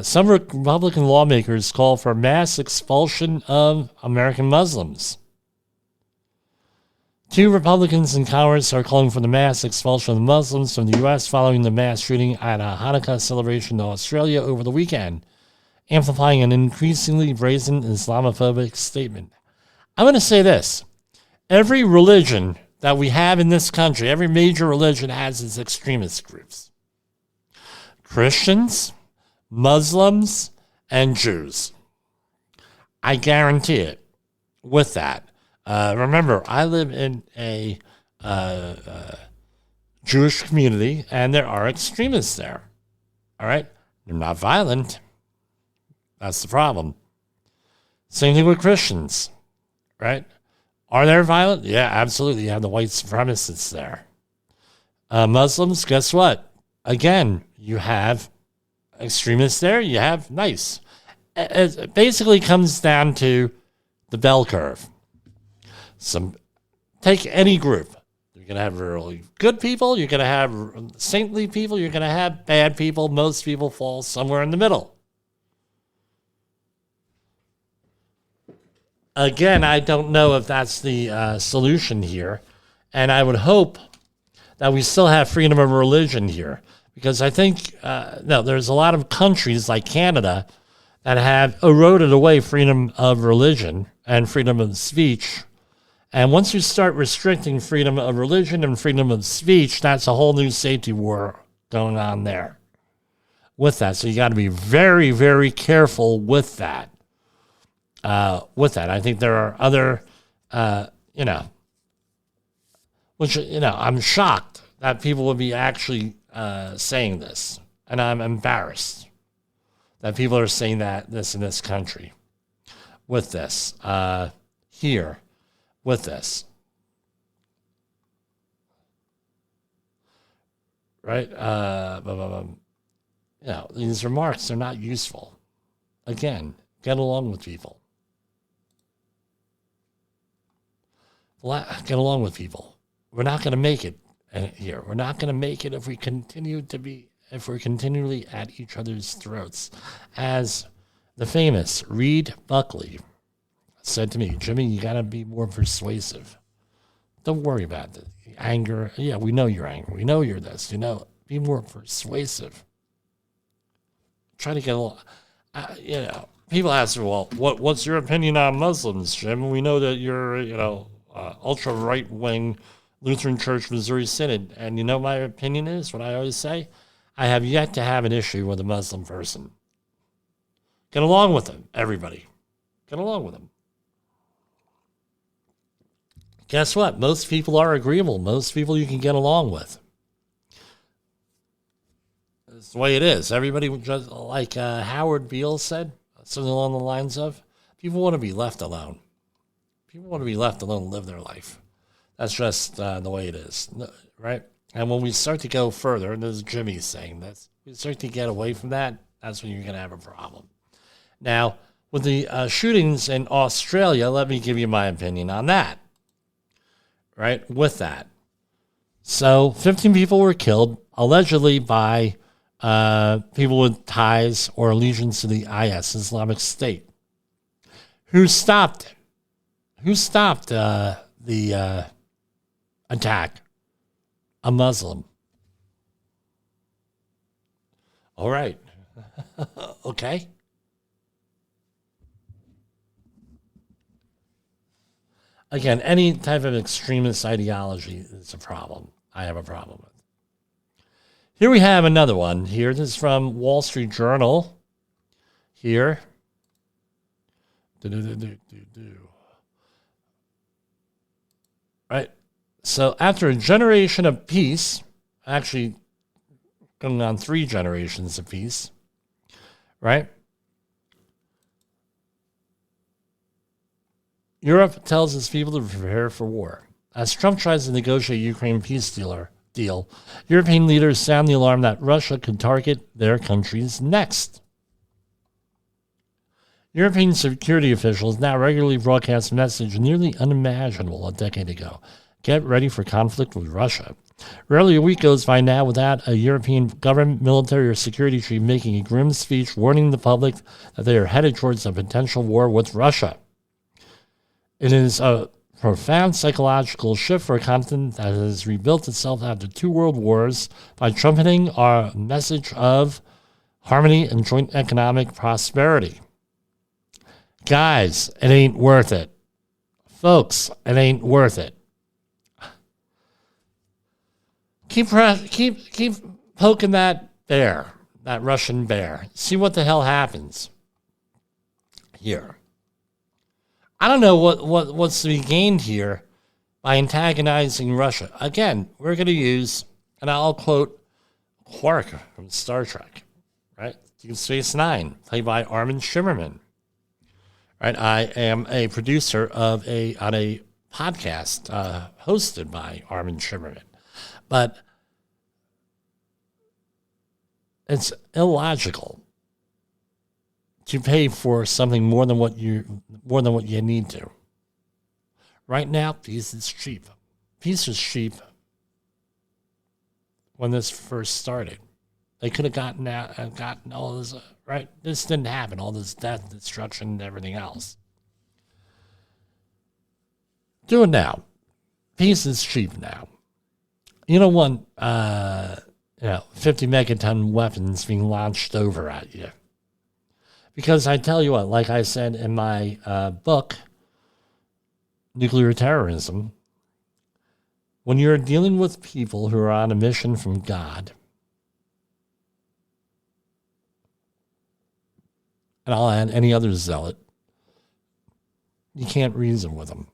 C: Some Republican lawmakers call for mass expulsion of American Muslims. 2 Republicans in Congress are calling for the mass expulsion of the Muslims from the U.S. following the mass shooting at a Hanukkah celebration in Australia over the weekend, amplifying an increasingly brazen Islamophobic statement. I'm going to say this. Every religion that we have in this country, every major religion has its extremist groups. Christians, Muslims, and Jews. I guarantee it. With that, remember, I live in a Jewish community, and there are extremists there. All right? They're not violent. That's the problem. Same thing with Christians, right? Are they violent? Yeah, absolutely. You have the white supremacists there. Muslims, guess what? Again, you have extremists there. You have nice. It basically comes down to the bell curve. Take any group. You're going to have really good people. You're going to have saintly people. You're going to have bad people. Most people fall somewhere in the middle. Again, I don't know if that's the solution here. And I would hope that we still have freedom of religion here. Because I think, there's a lot of countries like Canada that have eroded away freedom of religion and freedom of speech. And once you start restricting freedom of religion and freedom of speech, that's a whole new safety war going on there with that. So you got to be very, very careful with that. I think there are other, which, I'm shocked that people would be actually saying this. And I'm embarrassed that people are saying this in this country with this, here with this. Right? These remarks are not useful. Again, get along with people. Get along with people. We're not going to make it here. We're not going to make it if we're continually at each other's throats. As the famous Reed Buckley said to me, Jimmy, you got to be more persuasive. Don't worry about the anger. Yeah, we know you're angry. We know you're this. Be more persuasive. Try to get along. People ask me, well, what's your opinion on Muslims, Jim? We know that you're, ultra right-wing Lutheran Church Missouri Synod. And my opinion is, what I always say, I have yet to have an issue with a Muslim person. Get along with them, everybody. Get along with them. Guess what? Most people are agreeable. Most people you can get along with. That's the way it is. Everybody, just like Howard Beale said, something along the lines of, people want to be left alone. People want to be left alone and live their life. That's just the way it is, right? And when we start to go further, and this is Jimmy saying this, we start to get away from that, that's when you're going to have a problem. Now, with the shootings in Australia, let me give you my opinion on that, right? With that. So 15 people were killed, allegedly by people with ties or allegiance to the IS, Islamic State. Who stopped the attack? A Muslim. All right. Okay. Again, any type of extremist ideology is a problem. I have a problem with. Here we have another one. Here, this is from Wall Street Journal. Here. Right. So after a generation of peace, actually going on 3 generations of peace, right? Europe tells its people to prepare for war. As Trump tries to negotiate Ukraine peace deal, European leaders sound the alarm that Russia could target their countries next. European security officials now regularly broadcast a message nearly unimaginable a decade ago. Get ready for conflict with Russia. Rarely a week goes by now without a European government, military, or security chief making a grim speech warning the public that they are headed towards a potential war with Russia. It is a profound psychological shift for a continent that has rebuilt itself after 2 world wars by trumpeting our message of harmony and joint economic prosperity. Guys, it ain't worth it. Folks, it ain't worth it. Keep poking that bear, that Russian bear. See what the hell happens here. I don't know what's to be gained here by antagonizing Russia. Again, we're going to use, and I'll quote Quark from Star Trek, right? Deep Space Nine, played by Armin Shimmerman. Right, I am a producer on a podcast hosted by Armin Shimmerman, but it's illogical to pay for something more than what you need to. Right now, peace is cheap. Peace was cheap when this first started. They could have gotten all this, right? This didn't happen, all this death, destruction, and everything else. Do it now. Peace is cheap now. You don't want 50 megaton weapons being launched over at you. Because I tell you what, like I said in my book, Nuclear Terrorism, when you're dealing with people who are on a mission from God, and I'll add any other zealot, you can't reason with them.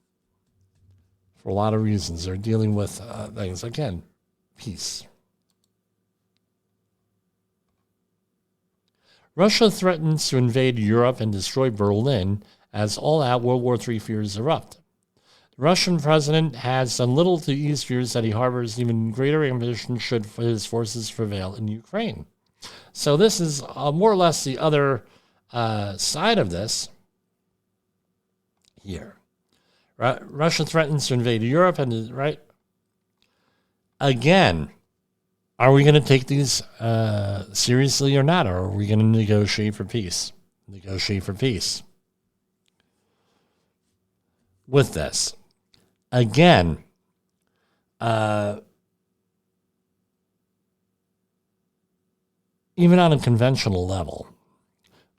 C: For a lot of reasons. They're dealing with things, again, peace. Russia threatens to invade Europe and destroy Berlin as all-out World War III fears erupt. The Russian president has done little to ease fears that he harbors even greater ambition should his forces prevail in Ukraine. So this is more or less the other side of this here. Russia threatens to invade Europe, and right again, are we going to take these seriously or not? Or are we going to negotiate for peace? Negotiate for peace with this. Again, even on a conventional level,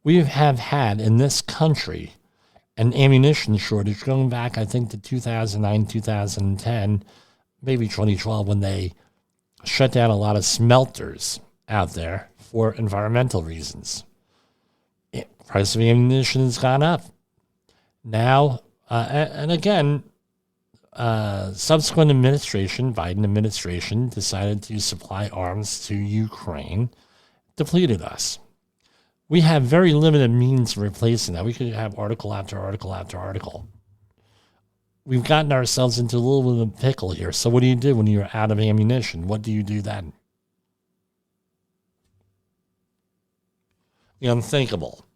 C: we have had in this country an ammunition shortage going back, I think, to 2009, 2010, maybe 2012, when they shut down a lot of smelters out there for environmental reasons. Price of ammunition has gone up. Now, and again, subsequent administration, Biden administration, decided to supply arms to Ukraine, depleted us. We have very limited means of replacing that. We could have article after article after article. We've gotten ourselves into a little bit of a pickle here. So what do you do when you're out of ammunition? What do you do then? The unthinkable.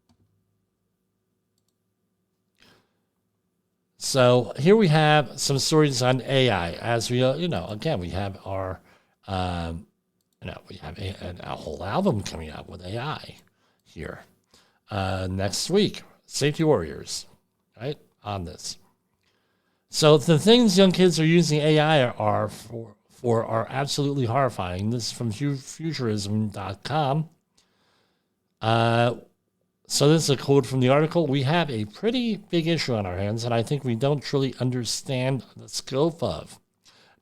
C: So here we have some stories on AI. As we, again, we have our, we have a whole album coming out with AI here next week. Safety Warriors, right, on this. So the things young kids are using AI for are absolutely horrifying. This is from futurism.com. So this is a quote from the article. We have a pretty big issue on our hands, and I think we don't truly understand the scope of.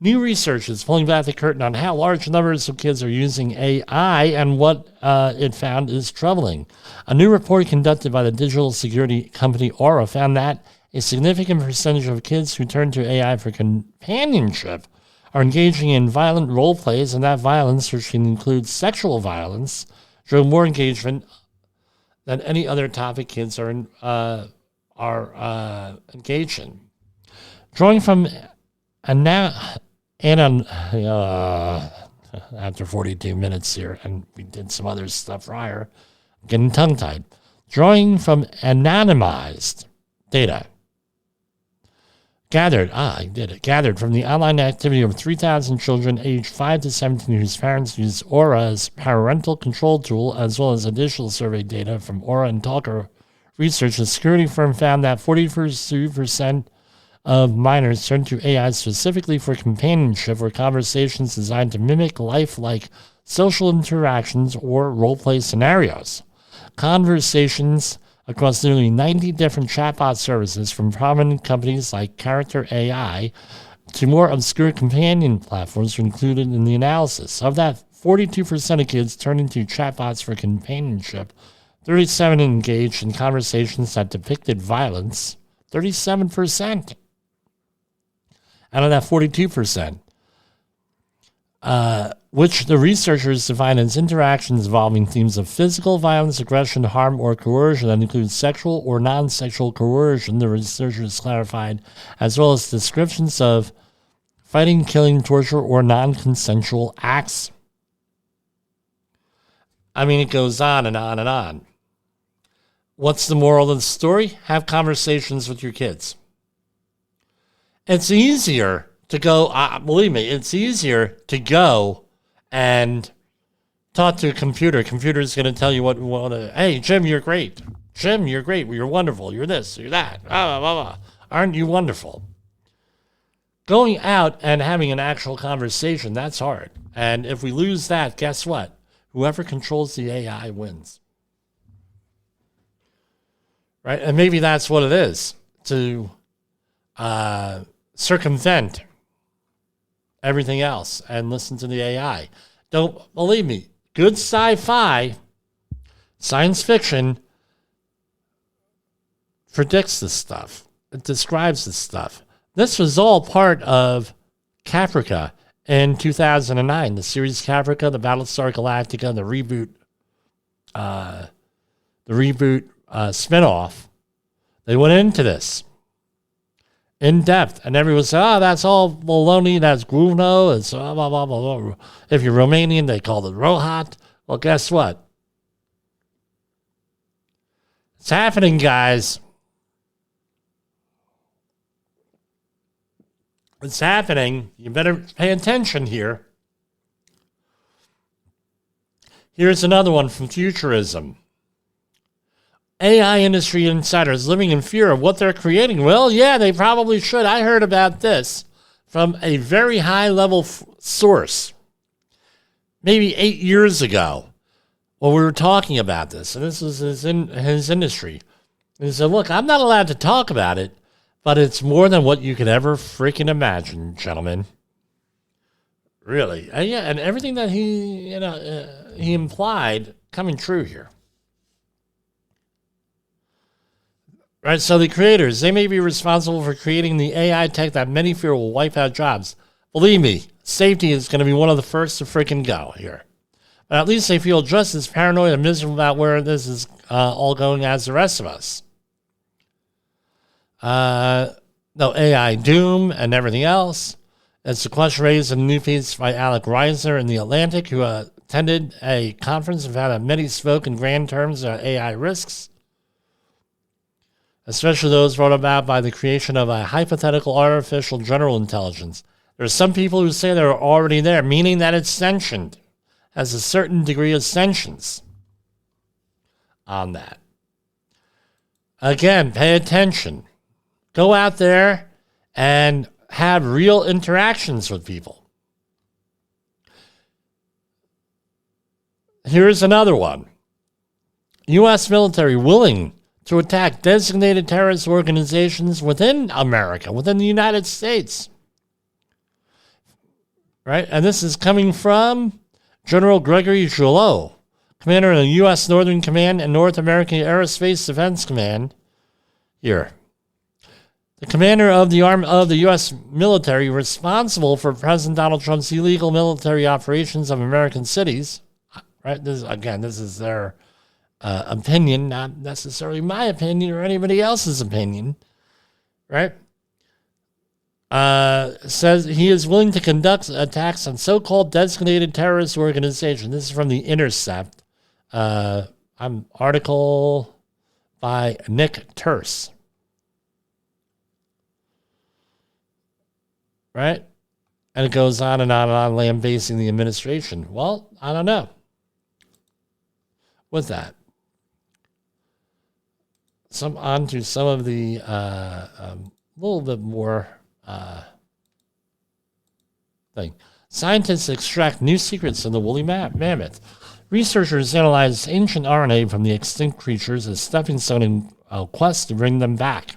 C: New research is pulling back the curtain on how large numbers of kids are using AI, and what it found is troubling. A new report conducted by the digital security company Aura found that a significant percentage of kids who turn to AI for companionship are engaging in violent role plays, and that violence, which can include sexual violence, drove more engagement than any other topic kids are engaged in. Drawing from after 42 minutes here, and we did some other stuff prior, getting tongue-tied. Drawing from anonymized data gathered from the online activity of 3,000 children aged 5 to 17 whose parents use Aura's parental control tool, as well as additional survey data from Aura and Talker Research. The security firm found that 42% of minors turn to AI specifically for companionship or conversations designed to mimic lifelike social interactions or role-play scenarios. Conversations across nearly 90 different chatbot services, from prominent companies like Character AI to more obscure companion platforms, were included in the analysis. Of that, 42% of kids turning to chatbots for companionship, 37% engaged in conversations that depicted violence, 37% out of that 42%. Which the researchers define as interactions involving themes of physical violence, aggression, harm, or coercion that include sexual or non-sexual coercion, the researchers clarified, as well as descriptions of fighting, killing, torture, or non-consensual acts. I mean, it goes on and on and on. What's the moral of the story? Have conversations with your kids. It's easier to go, believe me, it's easier to go and talk to a computer. Computer's going to tell you what you want to. Hey, Jim, you're great. Jim, you're great. You're wonderful. You're this, you're that. Blah, blah, blah. Aren't you wonderful? Going out and having an actual conversation, that's hard. And if we lose that, guess what? Whoever controls the AI wins. Right? And maybe that's what it is, to circumvent everything else and listen to the AI. Don't believe me. Good sci-fi, science fiction predicts this stuff. It describes this stuff. This was all part of Caprica in 2009. The series Caprica, the Battlestar Galactica, the reboot spinoff. They went into this in depth, and everyone said, that's all baloney, that's Gruvno, it's blah, blah, blah, blah. If you're Romanian, they call it Rohat. Well, guess what? It's happening, guys. It's happening. You better pay attention here. Here's another one from Futurism. AI industry insiders living in fear of what they're creating. Well, yeah, they probably should. I heard about this from a very high-level source maybe 8 years ago when we were talking about this. And this was his industry. And he said, look, I'm not allowed to talk about it, but it's more than what you could ever freaking imagine, gentlemen. Really. And everything that he implied coming true here. Right, so the creators, they may be responsible for creating the AI tech that many fear will wipe out jobs. Believe me, safety is going to be one of the first to freaking go here. But at least they feel just as paranoid and miserable about where this is all going as the rest of us. No AI doom and everything else. It's a question raised in a new piece by Alec Reisner in The Atlantic, who attended a conference and found that many spoke in grand terms about AI risks, especially those brought about by the creation of a hypothetical artificial general intelligence. There are some people who say they're already there, meaning that it's sentient, has a certain degree of sentience on that. Again, pay attention. Go out there and have real interactions with people. Here's another one. U.S. military willing to attack designated terrorist organizations within America, within the United States. Right? And this is coming from General Gregory Jolot, commander of the U.S. Northern Command and North American Aerospace Defense Command. Here. The commander of the arm of the U.S. military responsible for President Donald Trump's illegal military operations of American cities. Right? This is their opinion, not necessarily my opinion or anybody else's opinion. Right? Says he is willing to conduct attacks on so-called designated terrorist organizations. This is from The Intercept. Article by Nick Terse. Right? And it goes on and on and on, lambasting the administration. Well, I don't know. With that. On to some of the little bit more thing. Scientists extract new secrets from the woolly mammoth. Researchers analyze ancient RNA from the extinct creatures as stepping stone in a quest to bring them back.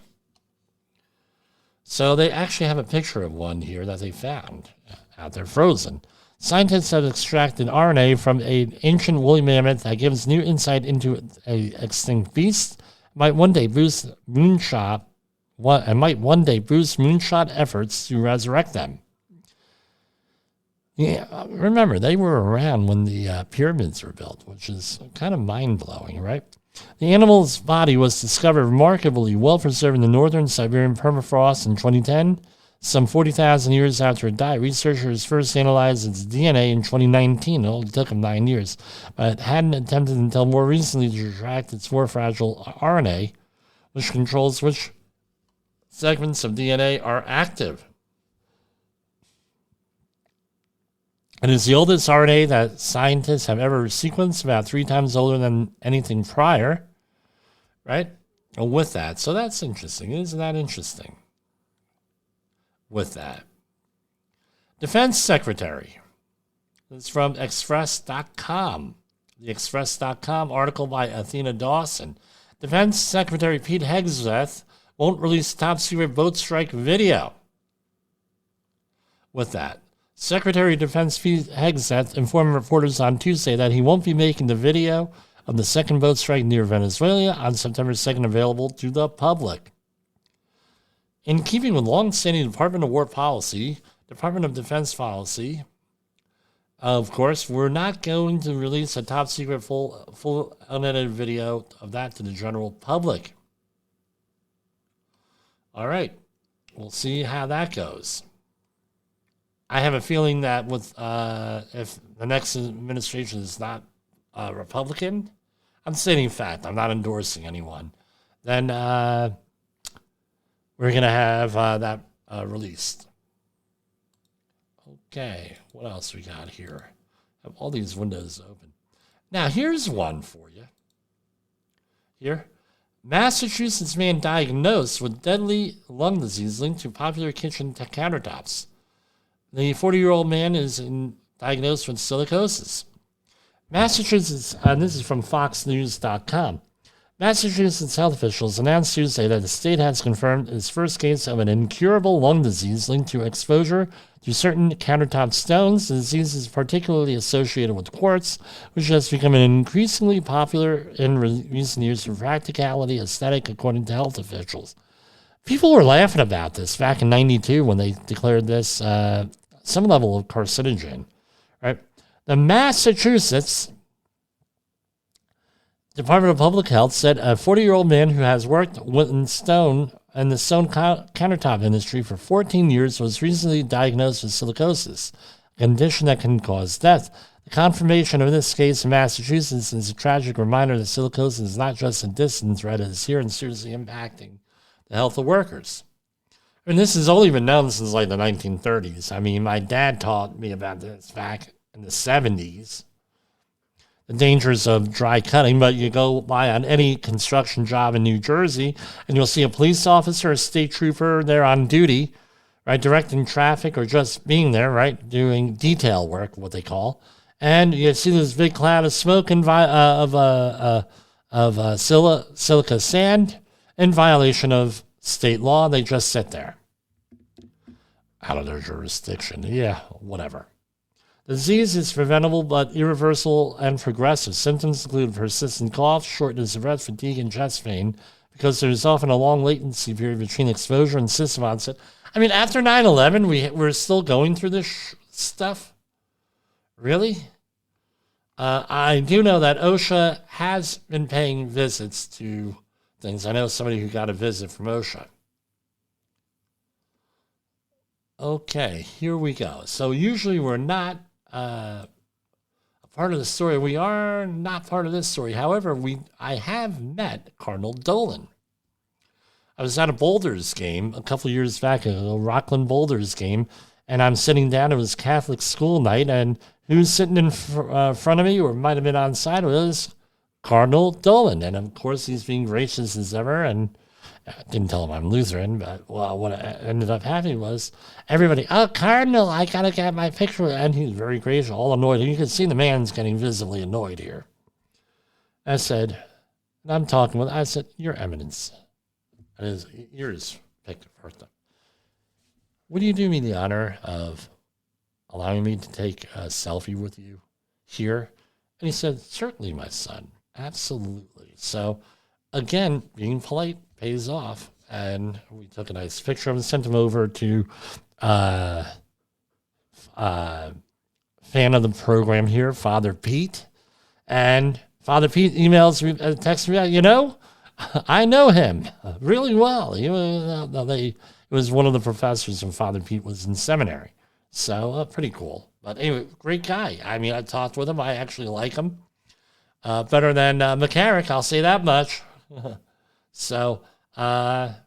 C: So they actually have a picture of one here that they found out there frozen. Scientists have extracted RNA from an ancient woolly mammoth that gives new insight into an extinct beast. Might one day boost moonshot efforts to resurrect them. Yeah, remember, they were around when the pyramids were built, which is kind of mind-blowing, right? The animal's body was discovered remarkably well-preserved in the northern Siberian permafrost in 2010. Some 40,000 years after it died, researchers first analyzed its DNA in 2019. It only took them 9 years, but hadn't attempted until more recently to extract its more fragile RNA, which controls which segments of DNA are active. It is the oldest RNA that scientists have ever sequenced, about 3 times older than anything prior, right? And with that, so that's interesting. Isn't that interesting? With that. Defense Secretary. This is from Express.com. The Express.com article by Athena Dawson. Defense Secretary Pete Hegseth won't release top secret boat strike video. With that. Secretary of Defense Pete Hegseth informed reporters on Tuesday that he won't be making the video of the second boat strike near Venezuela on September 2nd available to the public. In keeping with long-standing Department of War policy, Department of Defense policy, of course, we're not going to release a top-secret full unedited video of that to the general public. All right. We'll see how that goes. I have a feeling that with if the next administration is not Republican, I'm stating fact, I'm not endorsing anyone, then we're going to have that released. Okay, what else we got here? I have all these windows open. Now, here's one for you. Here. Massachusetts man diagnosed with deadly lung disease linked to popular kitchen countertops. The 40-year-old man is diagnosed with silicosis. Massachusetts, and this is from FoxNews.com. Massachusetts health officials announced Tuesday that the state has confirmed its first case of an incurable lung disease linked to exposure to certain countertop stones. The disease is particularly associated with quartz, which has become increasingly popular in recent years for practicality, aesthetic, according to health officials. People were laughing about this back in 92 when they declared this some level of carcinogen, right? The Massachusetts Department of Public Health said a 40-year-old man who has worked in the stone countertop industry for 14 years was recently diagnosed with silicosis, a condition that can cause death. The confirmation of this case in Massachusetts is a tragic reminder that silicosis is not just a distant threat, it is here and seriously impacting the health of workers. I mean, this has only been known since like the 1930s. I mean, my dad taught me about this back in the 70s. The dangers of dry cutting, but you go by on any construction job in New Jersey and you'll see a police officer, a state trooper there on duty, right, directing traffic or just being there, right, doing detail work, what they call. And you see this big cloud of smoke and of silica sand in violation of state law. They just sit there out of their jurisdiction. Yeah, whatever. The disease is preventable but irreversible and progressive. Symptoms include persistent cough, shortness of breath, fatigue, and chest pain because there's often a long latency period between exposure and system onset. I mean, after 9/11, we're still going through this stuff? Really? I do know that OSHA has been paying visits to things. I know somebody who got a visit from OSHA. Okay, here we go. So usually we're not a part of the story. We are not part of this story. However, I have met Cardinal Dolan. I was at a Boulders game a couple years back, a Rockland Boulders game, and I'm sitting down. It was Catholic school night, and who's sitting in front of me, or might have been on side, was Cardinal Dolan. And of course, he's being gracious as ever, and I didn't tell him I'm Lutheran, but what ended up happening was everybody, oh, Cardinal, I got to get my picture. And he's very gracious, all annoyed. And you can see the man's getting visibly annoyed here. I said, and I'm talking with, I said, Your Eminence. And his ears picked up first up. Would you do me the honor of allowing me to take a selfie with you here? And he said, certainly, my son. Absolutely. So, again, being polite pays off. And we took a nice picture of him, sent him over to fan of the program here, Father Pete. And Father Pete emails me, texts me, you know, I know him really well. He was one of the professors when Father Pete was in seminary. So pretty cool. But anyway, great guy. I mean, I talked with him. I actually like him. Better than McCarrick, I'll say that much. So, but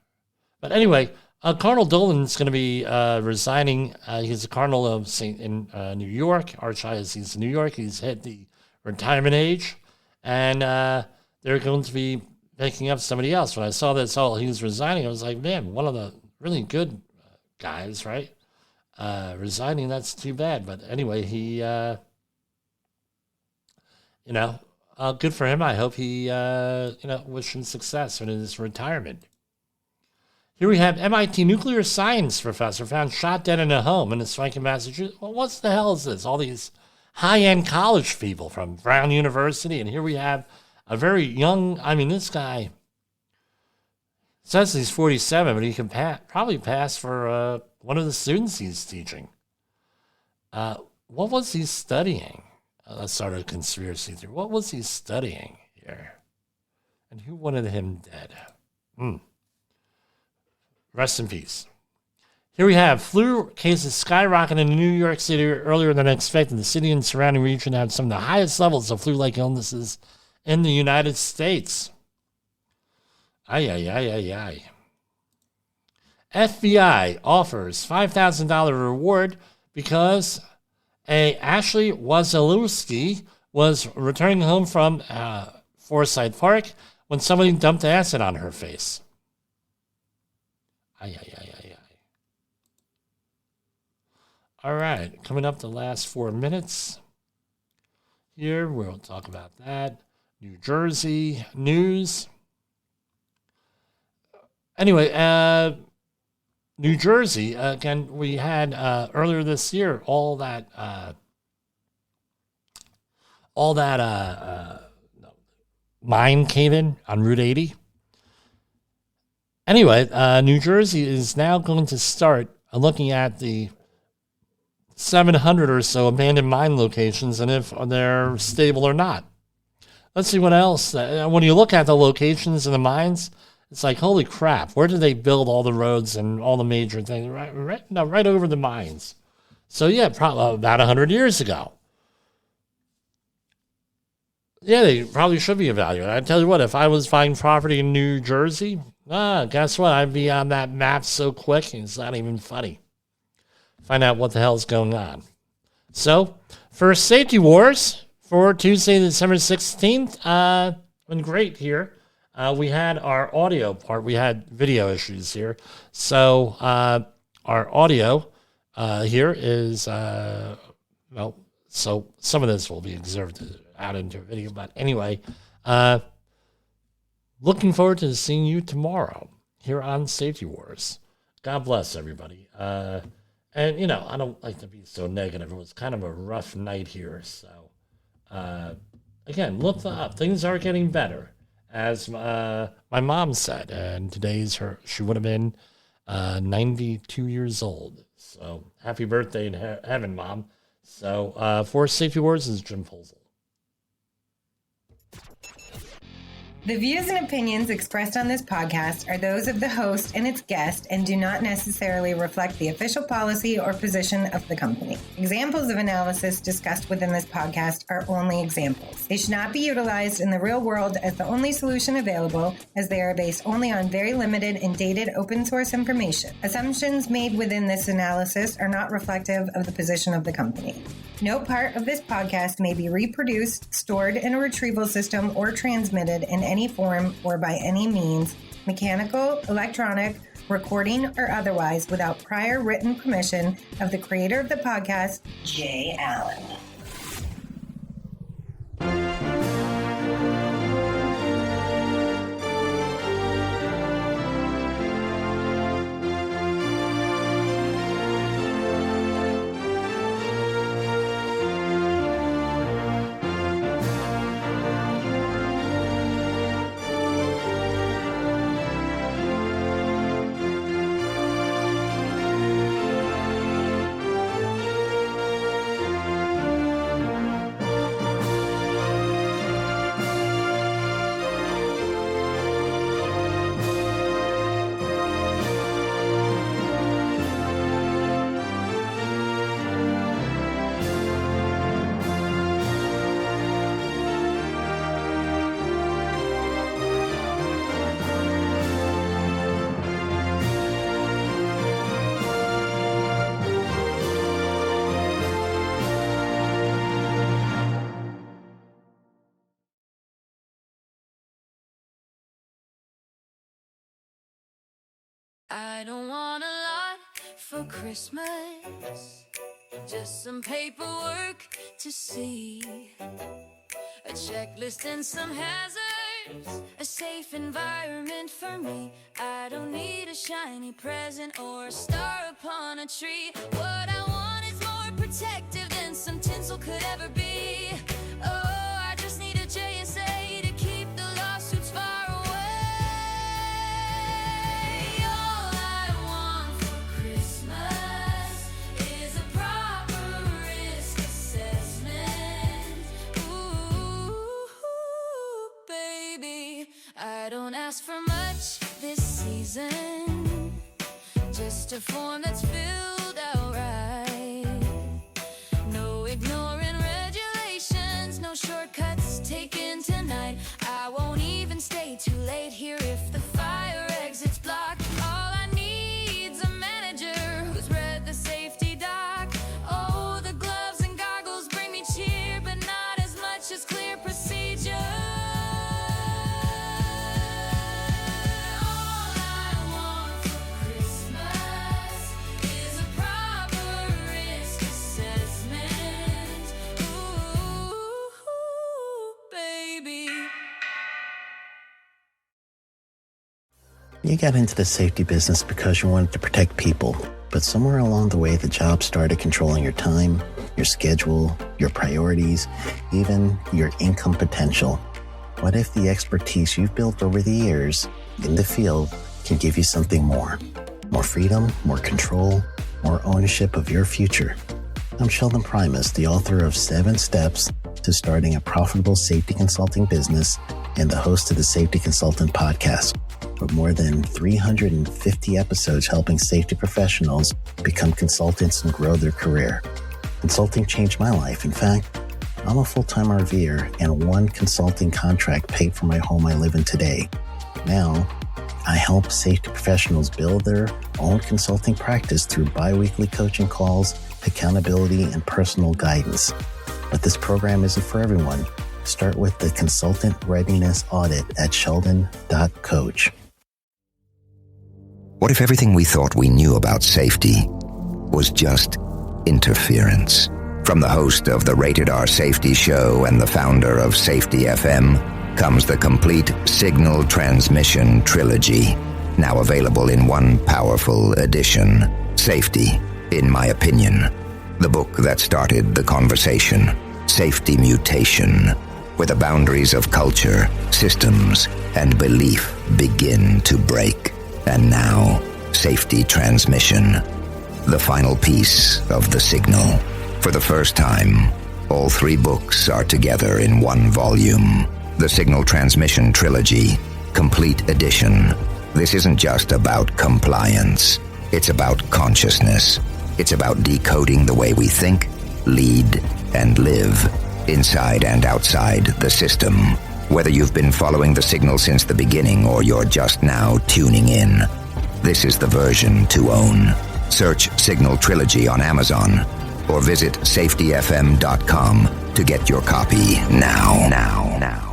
C: anyway, Cardinal Dolan's going to be resigning. He's a cardinal of in New York, Archdiocese of New York. He's hit the retirement age. And they're going to be picking up somebody else. When I saw that he was resigning, I was like, man, one of the really good guys, right? Resigning, that's too bad. But anyway, he, good for him. I hope he, wish him success in his retirement. Here we have MIT nuclear science professor found shot dead in a home in Swanky, Massachusetts. Well, what the hell is this? All these high-end college people from Brown University. And here we have a very young, this guy says he's 47, but he can probably pass for one of the students he's teaching. What was he studying? Let's start a conspiracy theory. What was he studying here? And who wanted him dead? Rest in peace. Here we have flu cases skyrocketing in New York City earlier than expected. The city and surrounding region had some of the highest levels of flu-like illnesses in the United States. Ay. FBI offers $5,000 reward because Ashley Wazalewski was returning home from Forsyth Park when somebody dumped acid on her face. Ay. All right, coming up the last 4 minutes here, we'll talk about that. New Jersey news. Anyway, New Jersey, again, we had earlier this year all that mine cave in on Route 80. Anyway, New Jersey is now going to start looking at the 700 or so abandoned mine locations and if they're stable or not. Let's see what else. When you look at the locations in the mines, it's like, holy crap, where did they build all the roads and all the major things? Right over the mines. So, yeah, probably about 100 years ago. Yeah, they probably should be evaluated. I tell you what, if I was buying property in New Jersey, guess what? I'd be on that map so quick, it's not even funny. Find out what the hell's going on. So, for Safety Wars for Tuesday, December 16th, been great here. We had our audio part. We had video issues here. So, our audio here is, so some of this will be observed out into video. But anyway, looking forward to seeing you tomorrow here on Safety Wars. God bless everybody. And, you know, I don't like to be so negative. It was kind of a rough night here. So, again, look up. Things are getting better, as my mom said. And today's she would have been 92 years old. So, happy birthday in heaven, Mom. So, for Safety Wars is Jim Polzel.
M: The views and opinions expressed on this podcast are those of the host and its guest and do not necessarily reflect the official policy or position of the company. Examples of analysis discussed within this podcast are only examples. They should not be utilized in the real world as the only solution available, as they are based only on very limited and dated open source information. Assumptions made within this analysis are not reflective of the position of the company. No part of this podcast may be reproduced, stored in a retrieval system, or transmitted in any form or by any means, mechanical, electronic, recording, or otherwise, without prior written permission of the creator of the podcast, Jay Allen.
N: I don't want a lot for Christmas, just some paperwork to see, a checklist and some hazards, a safe environment for me. I don't need a shiny present or a star upon a tree. What I want is more protective than some tinsel could ever be. Oh, I just need a JSA to keep the lawsuits far away. I don't ask for much this season, just a form that's filled out right. No ignoring regulations, no shortcuts taken tonight. I won't even stay too late here if the fire exit's blocked. All I need's a manager who's read the safety doc. Oh, the gloves and goggles bring me cheer, but not as much as clear procedure.
A: You got into the safety business because you wanted to protect people, but somewhere along the way, the job started controlling your time, your schedule, your priorities, even your income potential. What if the expertise you've built over the years in the field can give you something more? More freedom, more control, more ownership of your future. I'm Sheldon Primus, the author of 7 Steps to Starting a Profitable Safety Consulting Business and the host of the Safety Consultant Podcast, with more than 350 episodes helping safety professionals become consultants and grow their career. Consulting changed my life. In fact, I'm a full-time RVer, and one consulting contract paid for my home I live in today. Now, I help safety professionals build their own consulting practice through bi-weekly coaching calls, accountability, and personal guidance. But this program isn't for everyone. Start with the Consultant Readiness Audit at sheldon.coach.
B: What if everything we thought we knew about safety was just interference? From the host of the Rated R Safety Show and the founder of Safety FM comes the complete Signal Transmission Trilogy, now available in one powerful edition. Safety, in my opinion. The book that started the conversation. Safety Mutation, where the boundaries of culture, systems, and belief begin to break. And now, Safety Transmission, the final piece of the signal. For the first time, all 3 books are together in one volume. The Signal Transmission Trilogy, Complete Edition. This isn't just about compliance. It's about consciousness. It's about decoding the way we think, lead, and live, inside and outside the system. Whether you've been following the signal since the beginning or you're just now tuning in, this is the version to own. Search Signal Trilogy on Amazon or visit safetyfm.com to get your copy now.